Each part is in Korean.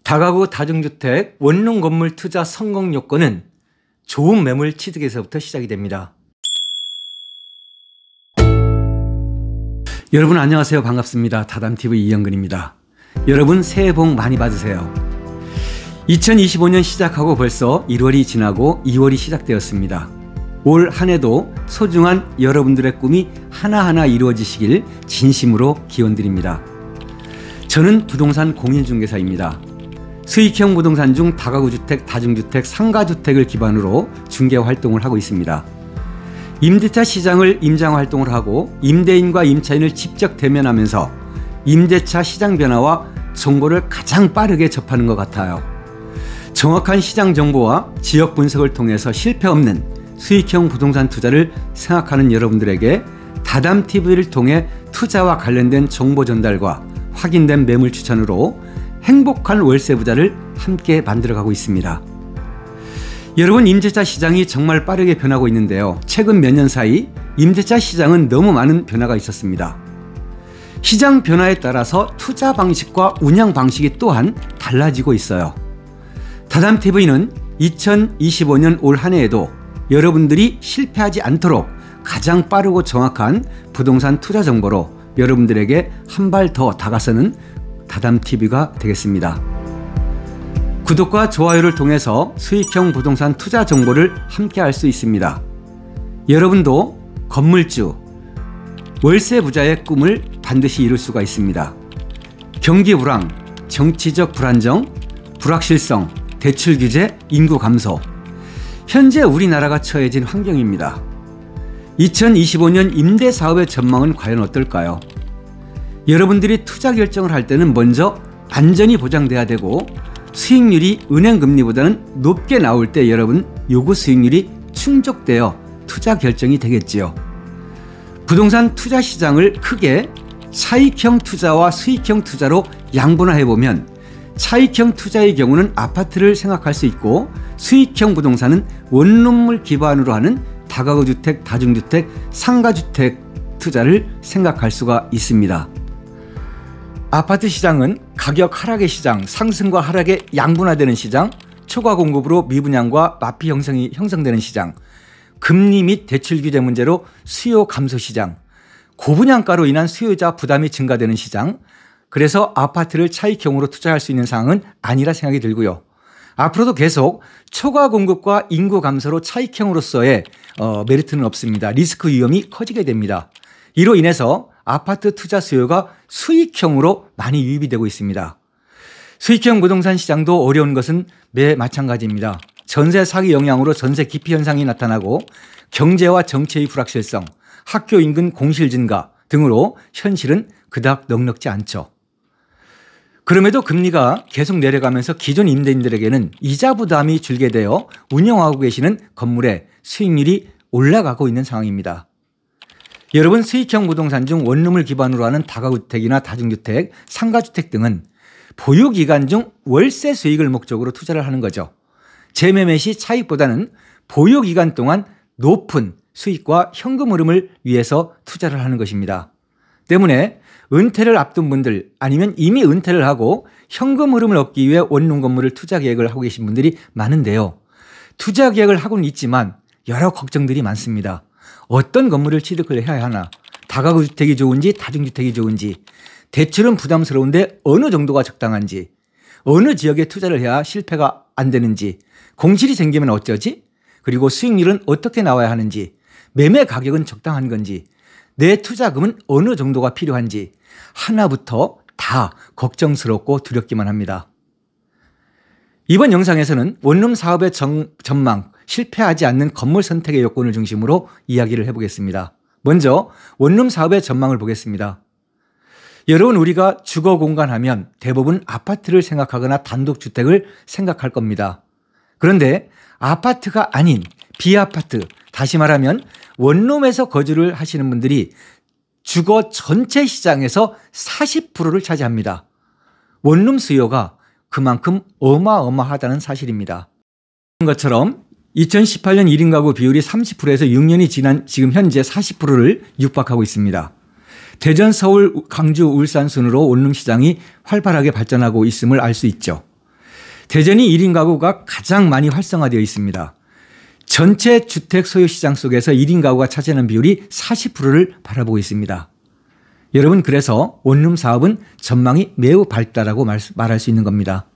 다가구 다중주택 원룸 건물 투자 성공 요건은 좋은 매물 취득에서부터 시작이 됩니다. 여러분 안녕하세요. 반갑습니다. 다담TV 이영근입니다. 여러분 새해 복 많이 받으세요. 2025년 시작하고 벌써 1월이 지나고 2월이 시작되었습니다. 올 한 해도 소중한 여러분들의 꿈이 하나하나 이루어지시길 진심으로 기원드립니다. 저는 부동산 공인중개사입니다. 수익형 부동산 중 다가구 주택, 다중주택, 상가주택을 기반으로 중개 활동을 하고 있습니다. 임대차 시장을 임장 활동을 하고 임대인과 임차인을 직접 대면하면서 임대차 시장 변화와 정보를 가장 빠르게 접하는 것 같아요. 정확한 시장 정보와 지역 분석을 통해서 실패 없는 수익형 부동산 투자를 생각하는 여러분들에게 다담TV를 통해 투자와 관련된 정보 전달과 확인된 매물 추천으로 행복한 월세 부자를 함께 만들어가고 있습니다. 여러분, 임대차 시장이 정말 빠르게 변하고 있는데요. 최근 몇 년 사이 임대차 시장은 너무 많은 변화가 있었습니다. 시장 변화에 따라서 투자 방식과 운영 방식이 또한 달라지고 있어요. 다담TV는 2025년 올 한 해에도 여러분들이 실패하지 않도록 가장 빠르고 정확한 부동산 투자 정보로 여러분들에게 한 발 더 다가서는 다담TV가 되겠습니다. 구독과 좋아요를 통해서 수익형 부동산 투자 정보를 함께 할 수 있습니다. 여러분도 건물주, 월세 부자의 꿈을 반드시 이룰 수가 있습니다. 경기 불황, 정치적 불안정, 불확실성, 대출 규제, 인구 감소. 현재 우리나라가 처해진 환경입니다. 2025년 임대 사업의 전망은 과연 어떨까요? 여러분들이 투자 결정을 할 때는 먼저 안전이 보장돼야 되고 수익률이 은행 금리보다는 높게 나올 때 여러분 요구 수익률이 충족되어 투자 결정이 되겠지요. 부동산 투자 시장을 크게 차익형 투자와 수익형 투자로 양분화해보면 차익형 투자의 경우는 아파트를 생각할 수 있고 수익형 부동산은 원룸을 기반으로 하는 다가구 주택, 다중주택, 상가주택 투자를 생각할 수가 있습니다. 아파트 시장은 가격 하락의 시장, 상승과 하락의 양분화되는 시장, 초과 공급으로 미분양과 마피 형성이 형성되는 시장, 금리 및 대출 규제 문제로 수요 감소 시장, 고분양가로 인한 수요자 부담이 증가되는 시장, 그래서 아파트를 차익형으로 투자할 수 있는 상황은 아니라 생각이 들고요. 앞으로도 계속 초과 공급과 인구 감소로 차익형으로서의 메리트는 없습니다. 리스크 위험이 커지게 됩니다. 이로 인해서 아파트 투자 수요가 수익형으로 많이 유입이 되고 있습니다. 수익형 부동산 시장도 어려운 것은 매 마찬가지입니다. 전세 사기 영향으로 전세 기피 현상이 나타나고 경제와 정치의 불확실성, 학교 인근 공실 증가 등으로 현실은 그닥 넉넉지 않죠. 그럼에도 금리가 계속 내려가면서 기존 임대인들에게는 이자 부담이 줄게 되어 운영하고 계시는 건물의 수익률이 올라가고 있는 상황입니다. 여러분, 수익형 부동산 중 원룸을 기반으로 하는 다가구주택이나 다중주택, 상가주택 등은 보유기간 중 월세 수익을 목적으로 투자를 하는 거죠. 재매매 시 차익보다는 보유기간 동안 높은 수익과 현금 흐름을 위해서 투자를 하는 것입니다. 때문에 은퇴를 앞둔 분들 아니면 이미 은퇴를 하고 현금 흐름을 얻기 위해 원룸 건물을 투자 계획을 하고 계신 분들이 많은데요. 투자 계획을 하고는 있지만 여러 걱정들이 많습니다. 어떤 건물을 취득을 해야 하나? 다가구 주택이 좋은지 다중주택이 좋은지, 대출은 부담스러운데 어느 정도가 적당한지, 어느 지역에 투자를 해야 실패가 안 되는지, 공실이 생기면 어쩌지? 그리고 수익률은 어떻게 나와야 하는지, 매매 가격은 적당한 건지, 내 투자금은 어느 정도가 필요한지 하나부터 다 걱정스럽고 두렵기만 합니다. 이번 영상에서는 원룸 사업의 전망, 실패하지 않는 건물 선택의 요건을 중심으로 이야기를 해보겠습니다. 먼저 원룸 사업의 전망을 보겠습니다. 여러분, 우리가 주거 공간 하면 대부분 아파트를 생각하거나 단독주택을 생각할 겁니다. 그런데 아파트가 아닌 비아파트, 다시 말하면 원룸에서 거주를 하시는 분들이 주거 전체 시장에서 40%를 차지합니다. 원룸 수요가 그만큼 어마어마하다는 사실입니다. 것처럼 2018년 1인 가구 비율이 30%에서 6년이 지난 지금 현재 40%를 육박하고 있습니다. 대전, 서울, 광주, 울산 순으로 원룸 시장이 활발하게 발전하고 있음을 알 수 있죠. 대전이 1인 가구가 가장 많이 활성화되어 있습니다. 전체 주택 소유 시장 속에서 1인 가구가 차지하는 비율이 40%를 바라보고 있습니다. 여러분, 그래서 원룸 사업은 전망이 매우 밝다라고 말할 수 있는 겁니다.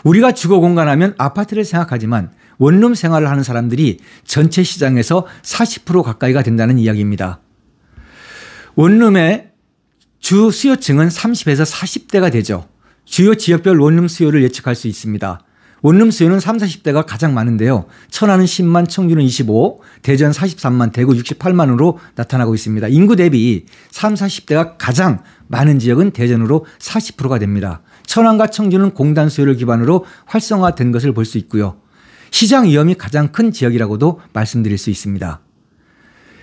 우리가 주거 공간하면 아파트를 생각하지만 원룸 생활을 하는 사람들이 전체 시장에서 40% 가까이가 된다는 이야기입니다. 원룸의 주 수요층은 30에서 40대가 되죠. 주요 지역별 원룸 수요를 예측할 수 있습니다. 원룸 수요는 30, 40대가 가장 많은데요. 천안은 10만, 청주는 25, 대전 43만, 대구 68만으로 나타나고 있습니다. 인구 대비 30, 40대가 가장 많은 지역은 대전으로 40%가 됩니다. 천안과 청주는 공단 수요를 기반으로 활성화된 것을 볼 수 있고요. 시장 위험이 가장 큰 지역이라고도 말씀드릴 수 있습니다.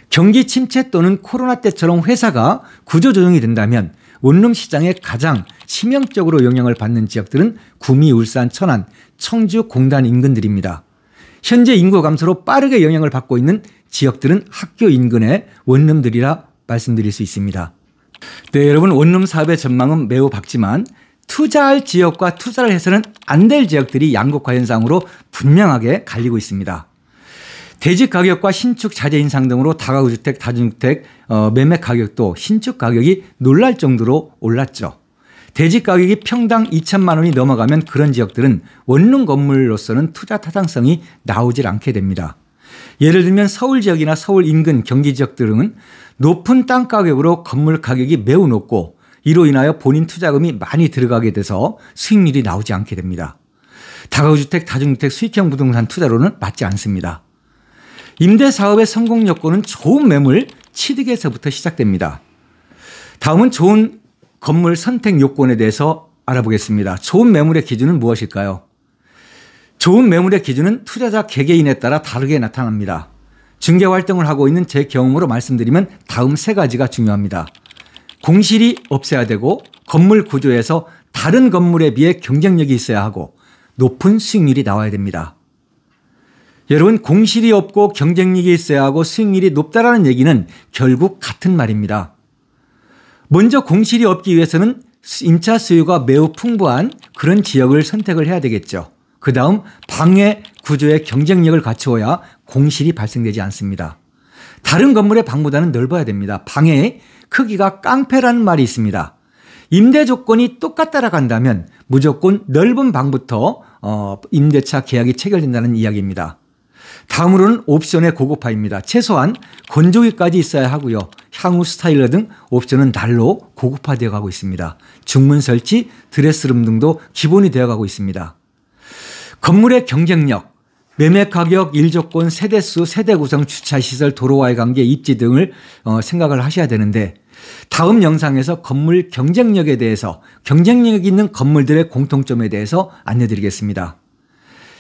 경기 침체 또는 코로나 때처럼 회사가 구조조정이 된다면 원룸 시장에 가장 치명적으로 영향을 받는 지역들은 구미, 울산, 천안, 청주, 공단 인근들입니다. 현재 인구 감소로 빠르게 영향을 받고 있는 지역들은 학교 인근의 원룸들이라 말씀드릴 수 있습니다. 네, 여러분, 원룸 사업의 전망은 매우 밝지만 투자할 지역과 투자를 해서는 안 될 지역들이 양극화 현상으로 분명하게 갈리고 있습니다. 대지 가격과 신축 자재 인상 등으로 다가구 주택, 다중주택 매매 가격도 신축 가격이 놀랄 정도로 올랐죠. 대지 가격이 평당 2천만 원이 넘어가면 그런 지역들은 원룸 건물로서는 투자 타당성이 나오질 않게 됩니다. 예를 들면 서울 지역이나 서울 인근 경기 지역들은 높은 땅 가격으로 건물 가격이 매우 높고 이로 인하여 본인 투자금이 많이 들어가게 돼서 수익률이 나오지 않게 됩니다. 다가구 주택, 다중주택, 수익형 부동산 투자로는 맞지 않습니다. 임대 사업의 성공 요건은 좋은 매물 취득에서부터 시작됩니다. 다음은 좋은 건물 선택 요건에 대해서 알아보겠습니다. 좋은 매물의 기준은 무엇일까요? 좋은 매물의 기준은 투자자 개개인에 따라 다르게 나타납니다. 중개 활동을 하고 있는 제 경험으로 말씀드리면 다음 세 가지가 중요합니다. 공실이 없어야 되고 건물 구조에서 다른 건물에 비해 경쟁력이 있어야 하고 높은 수익률이 나와야 됩니다. 여러분, 공실이 없고 경쟁력이 있어야 하고 수익률이 높다라는 얘기는 결국 같은 말입니다. 먼저 공실이 없기 위해서는 임차 수요가 매우 풍부한 그런 지역을 선택을 해야 되겠죠. 그 다음 방해 구조의 경쟁력을 갖추어야 공실이 발생되지 않습니다. 다른 건물의 방보다는 넓어야 됩니다. 방의 크기가 깡패라는 말이 있습니다. 임대 조건이 똑같다라고 한다면 무조건 넓은 방부터 임대차 계약이 체결된다는 이야기입니다. 다음으로는 옵션의 고급화입니다. 최소한 건조기까지 있어야 하고요. 향후 스타일러 등 옵션은 날로 고급화되어 가고 있습니다. 중문 설치, 드레스룸 등도 기본이 되어 가고 있습니다. 건물의 경쟁력, 매매 가격, 일조건, 세대수, 세대 구성, 주차시설, 도로와의 관계, 입지 등을 생각을 하셔야 되는데 다음 영상에서 건물 경쟁력에 대해서 경쟁력 있는 건물들의 공통점에 대해서 안내드리겠습니다.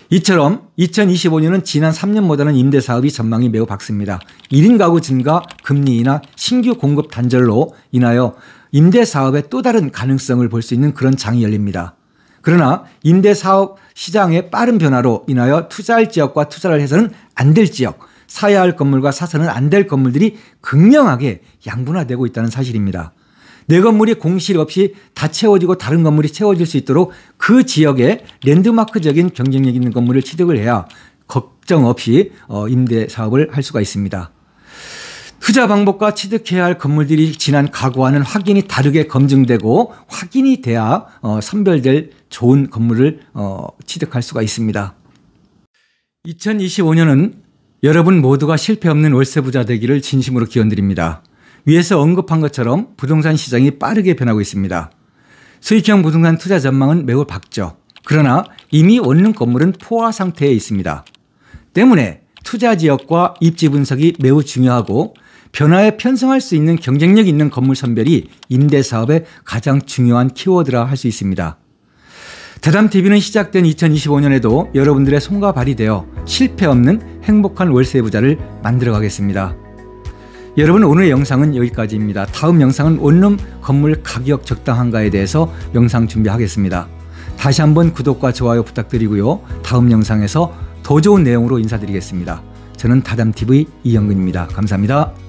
이처럼 2025년은 지난 3년보다는 임대사업이 전망이 매우 밝습니다. 1인 가구 증가, 금리 인하, 신규 공급 단절로 인하여 임대사업의 또 다른 가능성을 볼 수 있는 그런 장이 열립니다. 그러나 임대사업 시장의 빠른 변화로 인하여 투자할 지역과 투자를 해서는 안 될 지역, 사야 할 건물과 사서는 안 될 건물들이 극명하게 양분화되고 있다는 사실입니다. 내 건물이 공실 없이 다 채워지고 다른 건물이 채워질 수 있도록 그 지역에 랜드마크적인 경쟁력 있는 건물을 취득을 해야 걱정 없이 임대 사업을 할 수가 있습니다. 투자 방법과 취득해야 할 건물들이 지난 과거와는 확연히 다르게 검증되고 확인이 돼야 선별될 좋은 건물을 취득할 수가 있습니다. 2025년은 여러분 모두가 실패 없는 월세 부자 되기를 진심으로 기원드립니다. 위에서 언급한 것처럼 부동산 시장이 빠르게 변하고 있습니다. 수익형 부동산 투자 전망은 매우 밝죠. 그러나 이미 원룸 건물은 포화 상태에 있습니다. 때문에 투자 지역과 입지 분석이 매우 중요하고 변화에 편성할 수 있는 경쟁력 있는 건물 선별이 임대사업의 가장 중요한 키워드라 할 수 있습니다. 다담TV는 시작된 2025년에도 여러분들의 손과 발이 되어 실패 없는 행복한 월세 부자를 만들어 가겠습니다. 여러분, 오늘의 영상은 여기까지입니다. 다음 영상은 원룸 건물 가격 적당한가에 대해서 영상 준비하겠습니다. 다시 한번 구독과 좋아요 부탁드리고요. 다음 영상에서 더 좋은 내용으로 인사드리겠습니다. 저는 다담TV 이영근입니다. 감사합니다.